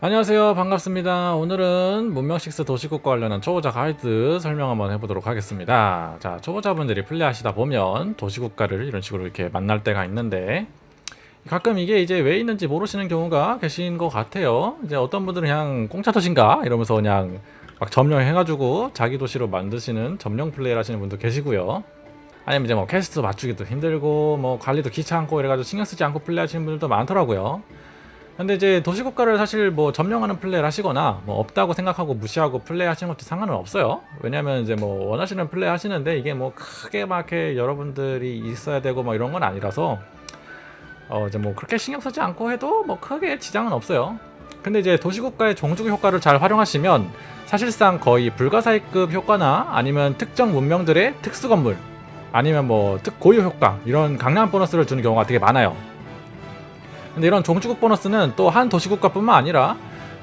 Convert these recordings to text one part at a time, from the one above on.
안녕하세요. 반갑습니다. 오늘은 문명6 도시국과 관련한 초보자 가이드 설명 한번 해보도록 하겠습니다. 자, 초보자분들이 플레이하시다 보면 도시국가를 이런 식으로 이렇게 만날 때가 있는데 가끔 이게 이제 왜 있는지 모르시는 경우가 계신 것 같아요. 이제 어떤 분들은 그냥 공짜 도시인가 이러면서 그냥 막 점령해가지고 자기 도시로 만드시는 점령 플레이를 하시는 분도 계시고요. 아니면 이제 뭐 퀘스트 맞추기도 힘들고 뭐 관리도 귀찮고 이래가지고 신경 쓰지 않고 플레이하시는 분들도 많더라고요. 근데 이제 도시국가를 사실 뭐 점령하는 플레이를 하시거나 뭐 없다고 생각하고 무시하고 플레이 하시는 것도 상관은 없어요. 왜냐면 이제 뭐 원하시는 플레이 하시는데 이게 뭐 크게 막 이렇게 여러분들이 있어야 되고 뭐 이런 건 아니라서 이제 뭐 그렇게 신경 쓰지 않고 해도 뭐 크게 지장은 없어요. 근데 이제 도시국가의 종주국 효과를 잘 활용하시면 사실상 거의 불가사의급 효과나 아니면 특정 문명들의 특수 건물 아니면 뭐 특고유 효과 이런 강력한 보너스를 주는 경우가 되게 많아요. 근데 이런 종주국 보너스는 또 한 도시국가뿐만 아니라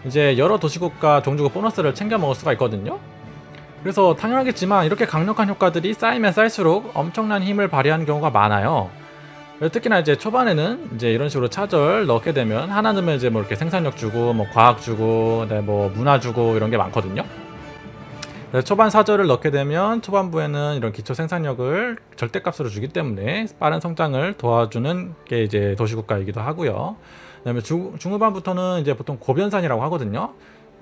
이제 여러 도시국가 종주국 보너스를 챙겨 먹을 수가 있거든요. 그래서 당연하겠지만 이렇게 강력한 효과들이 쌓이면 쌓일수록 엄청난 힘을 발휘하는 경우가 많아요. 특히나 이제 초반에는 이제 이런 식으로 차절 넣게 되면 하나 넣으면 이제 뭐 이렇게 생산력 주고 뭐 과학 주고 뭐 문화 주고 이런 게 많거든요. 그래서 초반 사절을 넣게 되면 초반부에는 이런 기초 생산력을 절대값으로 주기 때문에 빠른 성장을 도와주는 게 이제 도시국가이기도 하고요. 그다음에 중후반부터는 이제 보통 고변산이라고 하거든요.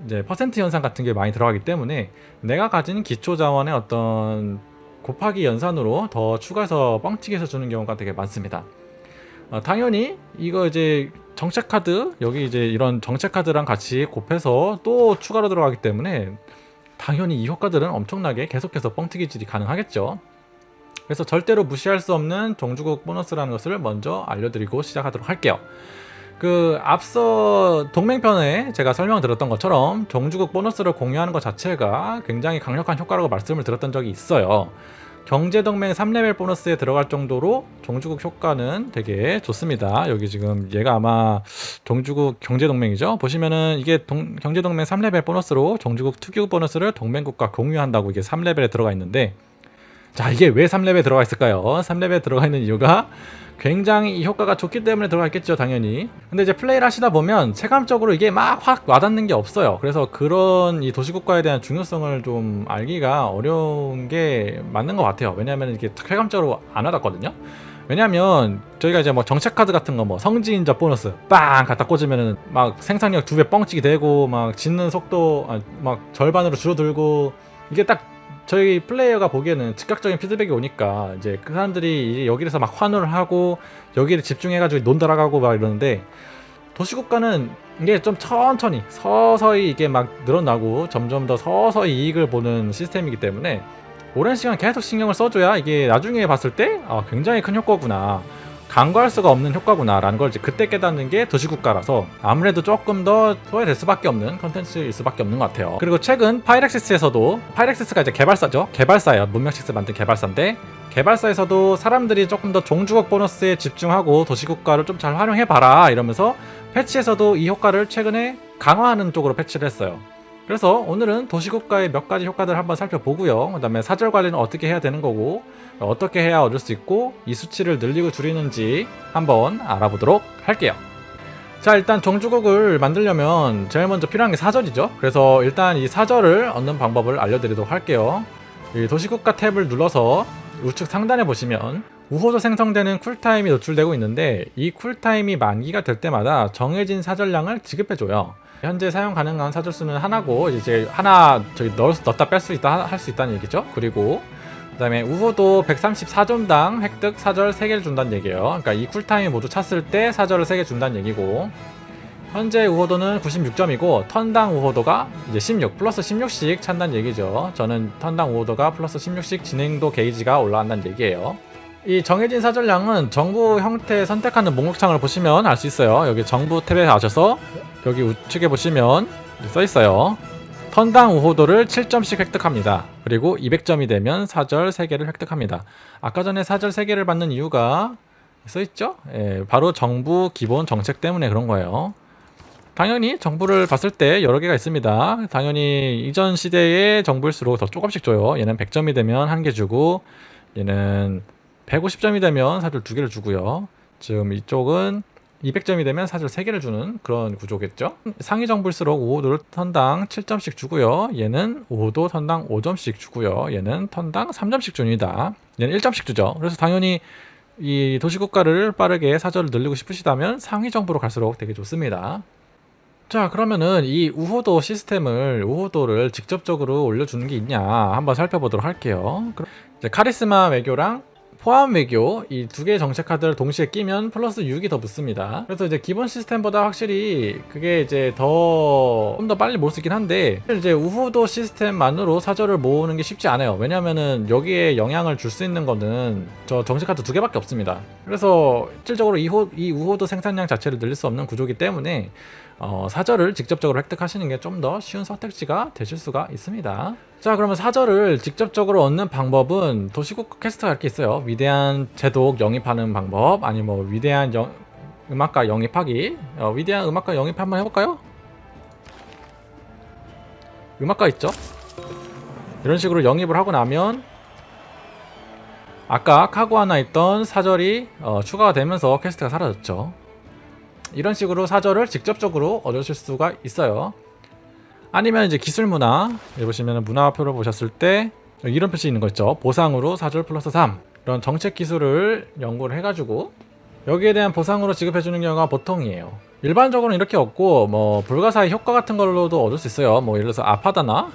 이제 퍼센트 현상 같은 게 많이 들어가기 때문에 내가 가진 기초 자원의 어떤 곱하기 연산으로 더 추가해서 뻥튀기해서 주는 경우가 되게 많습니다. 당연히 이거 이제 정책 카드 여기 이제 이런 정책 카드랑 같이 곱해서 또 추가로 들어가기 때문에 당연히 이 효과들은 엄청나게 계속해서 뻥튀기질이 가능하겠죠. 그래서 절대로 무시할 수 없는 종주국 보너스라는 것을 먼저 알려드리고 시작하도록 할게요. 앞서 동맹편에 제가 설명드렸던 것처럼 종주국 보너스를 공유하는 것 자체가 굉장히 강력한 효과라고 말씀을 드렸던 적이 있어요. 경제동맹 3레벨 보너스에 들어갈 정도로 종주국 효과는 되게 좋습니다. 여기 지금 얘가 아마 종주국 경제동맹이죠. 보시면은 이게 경제동맹 3레벨 보너스로 종주국 특유 보너스를 동맹국과 공유한다고 이게 3레벨에 들어가 있는데, 자, 이게 왜 3레벨에 들어가 있을까요? 3레벨에 들어가 있는 이유가 굉장히 이 효과가 좋기 때문에 들어가 있겠죠, 당연히. 근데 이제 플레이를 하시다 보면 체감적으로 이게 막 확 와닿는 게 없어요. 그래서 그런 이 도시국가에 대한 중요성을 좀 알기가 어려운 게 맞는 것 같아요. 왜냐하면 이게 체감적으로 안 와닿거든요. 왜냐면 저희가 이제 뭐 정책 카드 같은 거 뭐 성지인접 보너스 빵 갖다 꽂으면은 막 생산력 2배 뻥치기 되고 막 짓는 속도 막 절반으로 줄어들고, 이게 딱 저희 플레이어가 보기에는 즉각적인 피드백이 오니까 이제 그 사람들이 여기에서 막 환호를 하고 여기를 집중해가지고 논달아가고 막 이러는데, 도시국가는 이게 좀 천천히 서서히 이게 막 늘어나고 점점 더 서서히 이익을 보는 시스템이기 때문에 오랜 시간 계속 신경을 써줘야 이게 나중에 봤을 때 굉장히 큰 효과구나, 간과할 수가 없는 효과구나 라는 걸 이제 그때 깨닫는 게 도시국가라서 아무래도 조금 더 소외될 수밖에 없는 컨텐츠일 수밖에 없는 것 같아요. 그리고 최근 파이렉시스에서도, 파이렉시스가 이제 개발사죠. 개발사예요. 문명6 만든 개발사인데, 개발사에서도 사람들이 조금 더 종주국 보너스에 집중하고 도시국가를 좀 잘 활용해봐라 이러면서 패치에서도 이 효과를 최근에 강화하는 쪽으로 패치를 했어요. 그래서 오늘은 도시국가의 몇 가지 효과들을 한번 살펴보고요. 그 다음에 사절 관리는 어떻게 해야 되는 거고 어떻게 해야 얻을 수 있고 이 수치를 늘리고 줄이는지 한번 알아보도록 할게요. 자, 일단 종주국을 만들려면 제일 먼저 필요한 게 사절이죠. 그래서 일단 이 사절을 얻는 방법을 알려드리도록 할게요. 이 도시국가 탭을 눌러서 우측 상단에 보시면 우호도 생성되는 쿨타임이 노출되고 있는데, 이 쿨타임이 만기가 될 때마다 정해진 사절량을 지급해줘요. 현재 사용 가능한 사절 수는 하나고, 이제 하나 저기 넣었다 뺄 수 있다 할 수 있다는 얘기죠. 그리고 그다음에 우호도 134점당 획득 사절 3개를 준다는 얘기예요. 그러니까 이 쿨타임이 모두 찼을 때 사절을 3개 준다는 얘기고, 현재 우호도는 96점이고 턴당 우호도가 이제 16 플러스 16씩 찬다는 얘기죠. 저는 턴당 우호도가 플러스 16씩 진행도 게이지가 올라간다는 얘기예요. 이 정해진 사절량은 정부 형태 선택하는 목록창을 보시면 알 수 있어요. 여기 정부 탭에 가셔서 여기 우측에 보시면 써 있어요. 턴당 우호도를 7점씩 획득합니다. 그리고 200점이 되면 사절 3개를 획득합니다. 아까 전에 사절 3개를 받는 이유가 써 있죠? 예, 바로 정부 기본 정책 때문에 그런 거예요. 당연히 정부를 봤을 때 여러 개가 있습니다. 당연히 이전 시대의 정부일수록 더 조금씩 줘요. 얘는 100점이 되면 1개 주고, 얘는 150점이 되면 사절 2개를 주고요. 지금 이쪽은 200점이 되면 사절 3개를 주는 그런 구조겠죠. 상위 정부일수록 우호도를 턴당 7점씩 주고요. 얘는 우호도 턴당 5점씩 주고요. 얘는 턴당 3점씩 줍니다. 얘는 1점씩 주죠. 그래서 당연히 이 도시국가를 빠르게 사절을 늘리고 싶으시다면 상위 정부로 갈수록 되게 좋습니다. 자, 그러면은 이 우호도 시스템을, 우호도를 직접적으로 올려주는 게 있냐 한번 살펴보도록 할게요. 이제 카리스마 외교랑 포함 외교 이 두 개의 정책 카드를 동시에 끼면 플러스 6이 더 붙습니다. 그래서 이제 기본 시스템보다 확실히 그게 이제 좀 더 빨리 모을 수 있긴 한데, 이제 우호도 시스템만으로 사절을 모으는 게 쉽지 않아요. 왜냐면은 여기에 영향을 줄 수 있는 거는 저 정책 카드 2개밖에 없습니다. 그래서 실질적으로 이 우호도 생산량 자체를 늘릴 수 없는 구조이기 때문에 사절을 직접적으로 획득하시는 게 좀 더 쉬운 선택지가 되실 수가 있습니다. 자, 그러면 사절을 직접적으로 얻는 방법은 도시국 퀘스트가 이렇게 있어요. 위대한 제독 영입하는 방법, 아니 뭐 위대한 음악가 영입하기. 위대한 음악가 영입 한번 해볼까요? 음악가 있죠? 이런 식으로 영입을 하고 나면 아까 카고 하나 있던 사절이 추가가 되면서 퀘스트가 사라졌죠. 이런 식으로 사절을 직접적으로 얻으실 수가 있어요. 아니면 이제 기술 문화, 여기 보시면 문화표를 보셨을 때 이런 표시 있는 거 있죠. 보상으로 사절 플러스 3 이런 정책 기술을 연구를 해가지고 여기에 대한 보상으로 지급해주는 경우가 보통이에요. 일반적으로는 이렇게 얻고 뭐 불가사의 효과 같은 걸로도 얻을 수 있어요. 뭐 예를 들어서 아파다나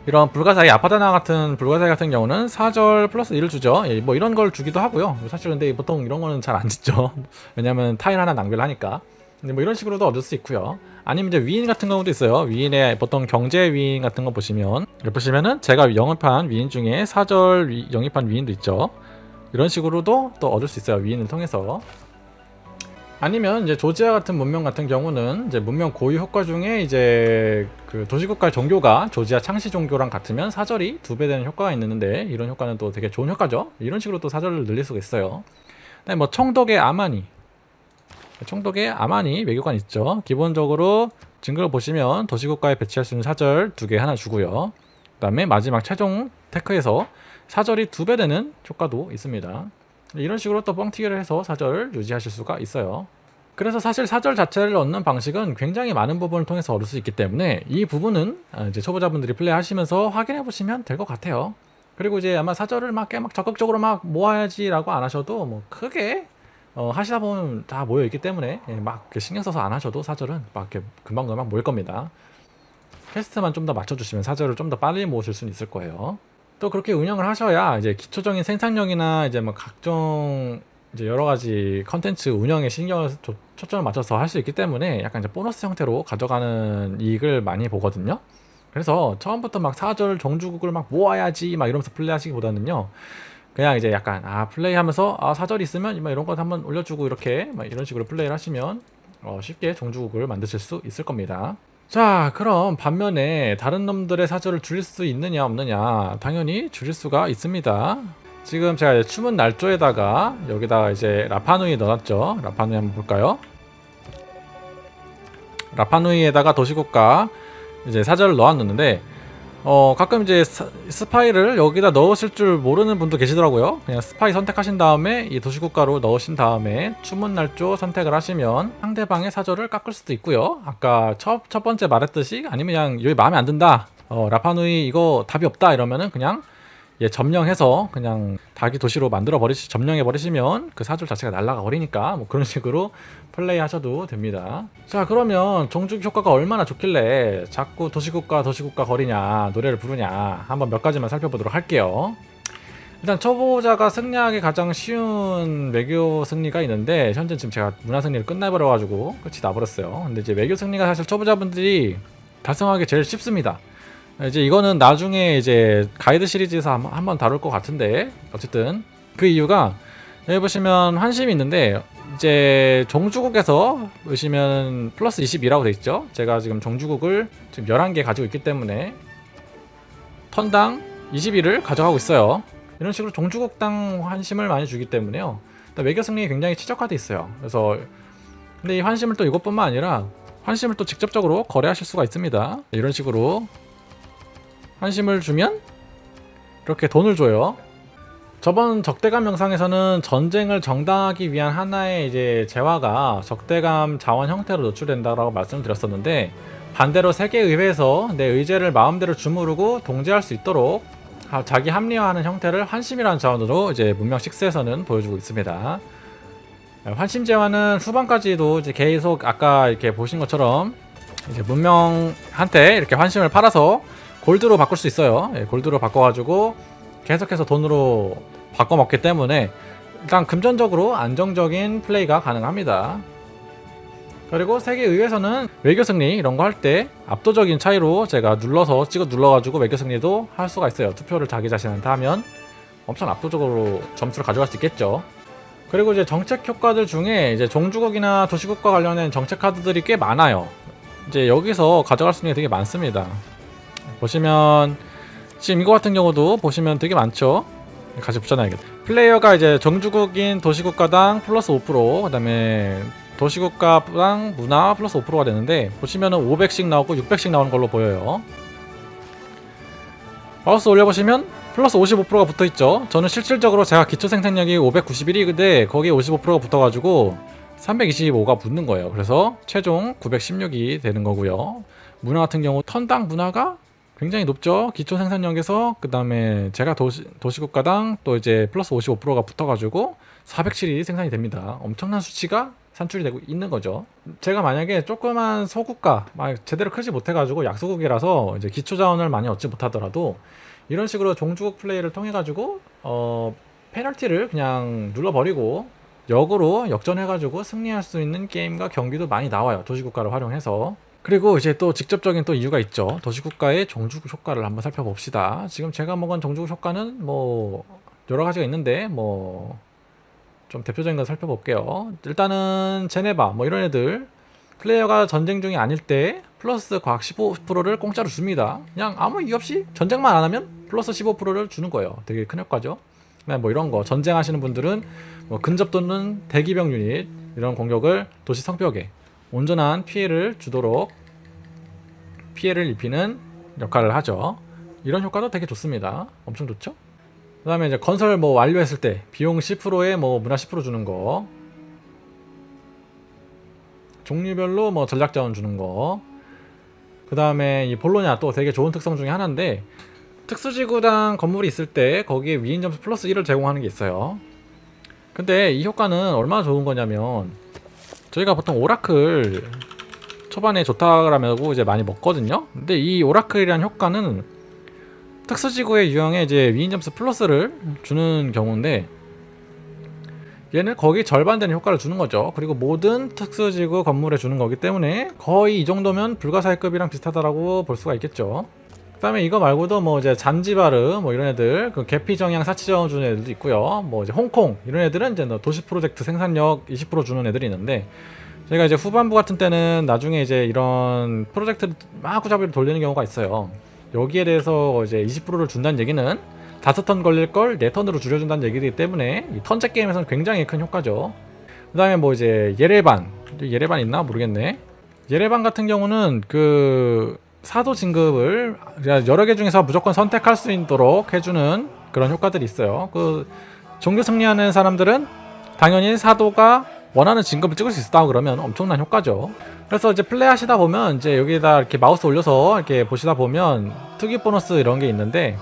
이런 아파다나 같은 불가사의 같은 경우는 사절 플러스 1을 주죠. 예, 뭐 이런 걸 주기도 하고요. 사실 근데 보통 이런 거는 잘 안 짓죠. 왜냐면 타일 하나 낭비를 하니까. 근데 뭐 이런 식으로도 얻을 수 있고요. 아니면 이제 위인 같은 경우도 있어요. 위인의 보통 경제 위인 같은 거 보시면은 제가 영입한 위인 중에 사절 영입한 위인도 있죠. 이런 식으로도 또 얻을 수 있어요. 위인을 통해서. 아니면 이제 조지아 같은 문명 같은 경우는 이제 문명 고유 효과 중에 이제 그 도시국가 종교가 조지아 창시 종교랑 같으면 사절이 2배 되는 효과가 있는데, 이런 효과는 또 되게 좋은 효과죠. 이런 식으로 또 사절을 늘릴 수가 있어요. 뭐 청독의 아마니 외교관 있죠. 기본적으로 증거를 보시면 도시국가에 배치할 수 있는 사절 2개 하나 주고요. 그 다음에 마지막 최종 테크에서 사절이 2배 되는 효과도 있습니다. 이런 식으로 또 뻥튀기를 해서 사절을 유지하실 수가 있어요. 그래서 사실 사절 자체를 얻는 방식은 굉장히 많은 부분을 통해서 얻을 수 있기 때문에 이 부분은 이제 초보자분들이 플레이하시면서 확인해 보시면 될 것 같아요. 그리고 이제 아마 사절을 막 적극적으로 막 모아야지라고 안 하셔도 뭐 크게 하시다 보면 다 모여 있기 때문에 막 신경 써서 안 하셔도 사절은 막 이렇게 금방 모일 겁니다. 퀘스트만 좀 더 맞춰주시면 사절을 좀 더 빨리 모으실 수는 있을 거예요. 또 그렇게 운영을 하셔야 이제 기초적인 생산력이나 이제 뭐 각종 이제 여러 가지 컨텐츠 운영에 초점을 맞춰서 할 수 있기 때문에 약간 이제 보너스 형태로 가져가는 이익을 많이 보거든요. 그래서 처음부터 막 사절 종주국을 막 모아야지 막 이러면서 플레이하시기보다는요, 그냥 이제 약간 플레이하면서 사절이 있으면 막 이런 거 한번 올려주고 이렇게 막 이런 식으로 플레이를 하시면 쉽게 종주국을 만드실 수 있을 겁니다. 자, 그럼 반면에 다른 놈들의 사절을 줄일 수 있느냐 없느냐, 당연히 줄일 수가 있습니다. 지금 제가 추문 날조에다가 여기다가 이제 라파누이 넣어놨죠. 라파누이 한번 볼까요? 라파누이에다가 도시국가 이제 사절을 넣어놨는데 가끔 이제 스파이를 여기다 넣으실 줄 모르는 분도 계시더라고요. 그냥 스파이 선택하신 다음에 이 도시국가로 넣으신 다음에 추문날조 선택을 하시면 상대방의 사절을 깎을 수도 있고요. 아까 첫 번째 말했듯이, 아니면 그냥 여기 마음에 안 든다, 라파누이 이거 답이 없다 이러면은 그냥 점령해서 그냥 닭이 도시로 점령해 버리시면 그 사절 자체가 날아가 버리니까 뭐 그런 식으로 플레이 하셔도 됩니다. 자, 그러면 종주국 효과가 얼마나 좋길래 자꾸 도시국가 거리냐, 노래를 부르냐, 한번 몇 가지만 살펴보도록 할게요. 일단 초보자가 승리하기 가장 쉬운 외교 승리가 있는데, 현재 지금 제가 문화 승리를 끝내버려가지고 끝이 나버렸어요. 근데 이제 외교 승리가 사실 초보자분들이 달성하기 제일 쉽습니다. 이제 이거는 나중에 이제 가이드 시리즈에서 한번 다룰 것 같은데, 어쨌든 그 이유가 여기 보시면 환심이 있는데, 이제 종주국에서 보시면 플러스 22라고 돼 있죠. 제가 지금 종주국을 지금 11개 가지고 있기 때문에 턴당 22를 가져가고 있어요. 이런 식으로 종주국당 환심을 많이 주기 때문에요, 외교 승리에 굉장히 최적화돼 있어요. 그래서 근데 이 환심을 또 이것뿐만 아니라 환심을 또 직접적으로 거래하실 수가 있습니다. 이런 식으로 환심을 주면 이렇게 돈을 줘요. 저번 적대감 영상에서는 전쟁을 정당하기 위한 하나의 이제 재화가 적대감 자원 형태로 노출된다라고 말씀드렸었는데, 반대로 세계의회에서 내 의제를 마음대로 주무르고 동제할 수 있도록 자기 합리화하는 형태를 환심이라는 자원으로 이제 문명 6에서는 보여주고 있습니다. 환심 재화는 후반까지도 이제 계속 아까 이렇게 보신 것처럼 이제 문명한테 이렇게 환심을 팔아서 골드로 바꿀 수 있어요. 골드로 바꿔가지고 계속해서 돈으로 바꿔먹기 때문에 일단 금전적으로 안정적인 플레이가 가능합니다. 그리고 세계의회에서는 외교 승리 이런 거 할 때 압도적인 차이로 제가 눌러가지고 외교 승리도 할 수가 있어요. 투표를 자기 자신한테 하면 엄청 압도적으로 점수를 가져갈 수 있겠죠. 그리고 이제 정책 효과들 중에 이제 종주국이나 도시국과 관련된 정책 카드들이 꽤 많아요. 이제 여기서 가져갈 수 있는 게 되게 많습니다. 보시면 지금 이거 같은 경우도 보시면 되게 많죠. 같이 붙여놔야겠다. 플레이어가 이제 정주국인 도시국가당 플러스 5%, 그 다음에 도시국가당 문화 플러스 5%가 되는데, 보시면은 500씩 나오고 600씩 나오는 걸로 보여요. 마우스 올려보시면 플러스 55%가 붙어있죠. 저는 실질적으로 제가 기초 생산력이 591인데 거기에 55%가 붙어가지고 325가 붙는 거예요. 그래서 최종 916이 되는 거고요. 문화 같은 경우 턴당 문화가 굉장히 높죠. 기초 생산력에서 그 다음에 제가 도시국가당 또 이제 플러스 55%가 붙어가지고 407이 생산이 됩니다. 엄청난 수치가 산출이 되고 있는 거죠. 제가 만약에 조그만 소국가, 제대로 크지 못해가지고 약소국이라서 이제 기초 자원을 많이 얻지 못하더라도 이런 식으로 종주국 플레이를 통해가지고 페널티를 그냥 눌러버리고 역으로 역전해가지고 승리할 수 있는 게임과 경기도 많이 나와요. 도시국가를 활용해서. 그리고 이제 또 직접적인 또 이유가 있죠. 도시국가의 종주국 효과를 한번 살펴봅시다. 지금 제가 먹은 종주국 효과는 뭐 여러 가지가 있는데 뭐 좀 대표적인 거 살펴볼게요. 일단은 제네바 뭐 이런 애들 플레이어가 전쟁 중이 아닐 때 플러스 과학 15%를 공짜로 줍니다. 그냥 아무 이유 없이 전쟁만 안 하면 플러스 15%를 주는 거예요. 되게 큰 효과죠. 뭐 이런 거 전쟁하시는 분들은 뭐 근접 또는 대기병 유닛 이런 공격을 도시 성벽에 온전한 피해를 주도록 피해를 입히는 역할을 하죠. 이런 효과도 되게 좋습니다. 엄청 좋죠? 그 다음에 이제 건설 뭐 완료했을 때 비용 10%에 뭐 문화 10% 주는 거, 종류별로 뭐 전략 자원 주는 거, 그 다음에 이 볼로냐 또 되게 좋은 특성 중에 하나인데, 특수지구당 건물이 있을 때 거기에 위인 점수 플러스 1을 제공하는 게 있어요. 근데 이 효과는 얼마나 좋은 거냐면, 저희가 보통 오라클 초반에 좋다고 하고 이제 많이 먹거든요. 근데 이 오라클이라는 효과는 특수지구의 유형에 이제 위인 점수 플러스를 주는 경우인데, 얘는 거기 절반 되는 효과를 주는 거죠. 그리고 모든 특수지구 건물에 주는 거기 때문에 거의 이 정도면 불가사의급이랑 비슷하다라고 볼 수가 있겠죠. 그 다음에 이거 말고도 뭐 이제 잔지바르 뭐 이런 애들, 그 계피정양 사치자원 주는 애들도 있고요. 뭐 이제 홍콩 이런 애들은 이제 도시 프로젝트 생산력 20% 주는 애들이 있는데, 저희가 이제 후반부 같은 때는 나중에 이제 이런 프로젝트를 마구잡이로 돌리는 경우가 있어요. 여기에 대해서 이제 20%를 준다는 얘기는 5턴 걸릴 걸 4턴으로 줄여준다는 얘기이기 때문에 이 턴제 게임에서는 굉장히 큰 효과죠. 그 다음에 뭐 이제 예레반 있나 모르겠네. 예레반 같은 경우는 그 사도 진급을 여러 개 중에서 무조건 선택할 수 있도록 해주는 그런 효과들이 있어요. 그 종교 승리하는 사람들은 당연히 사도가 원하는 진급을 찍을 수 있다고 그러면 엄청난 효과죠. 그래서 이제 플레이 하시다 보면 이제 여기다 이렇게 마우스 올려서 이렇게 보시다 보면 특이 보너스 이런 게 있는데,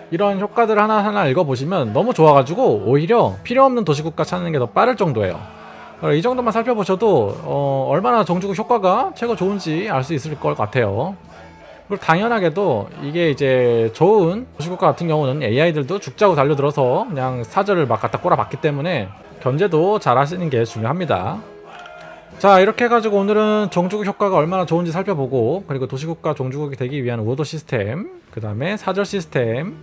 이런 효과들 하나하나 읽어보시면 너무 좋아가지고 오히려 필요없는 도시국가 찾는 게 더 빠를 정도예요. 이 정도만 살펴보셔도 얼마나 정주국 효과가 최고 좋은지 알 수 있을 것 같아요. 그리고 당연하게도 이게 이제 좋은 도시국가 같은 경우는 AI들도 죽자고 달려들어서 그냥 사절을 막 갖다 꼬라박기 때문에 견제도 잘 하시는 게 중요합니다. 자, 이렇게 해가지고 오늘은 종주국 효과가 얼마나 좋은지 살펴보고, 그리고 도시국가 종주국이 되기 위한 우호도 시스템, 그 다음에 사절 시스템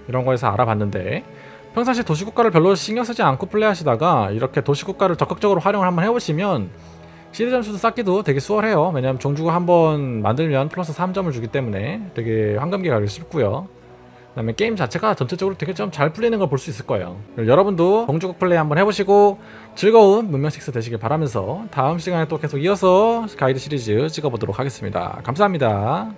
이런 거에서 알아봤는데, 평상시 도시국가를 별로 신경 쓰지 않고 플레이하시다가 이렇게 도시국가를 적극적으로 활용을 한번 해보시면 시드 점수도 쌓기도 되게 수월해요. 왜냐면 종주국 한번 만들면 플러스 3점을 주기 때문에 되게 황금기 가기 쉽고요. 그 다음에 게임 자체가 전체적으로 되게 좀 잘 풀리는 걸 볼 수 있을 거예요. 여러분도 종주국 플레이 한번 해보시고 즐거운 문명6 되시길 바라면서 다음 시간에 또 계속 이어서 가이드 시리즈 찍어보도록 하겠습니다. 감사합니다.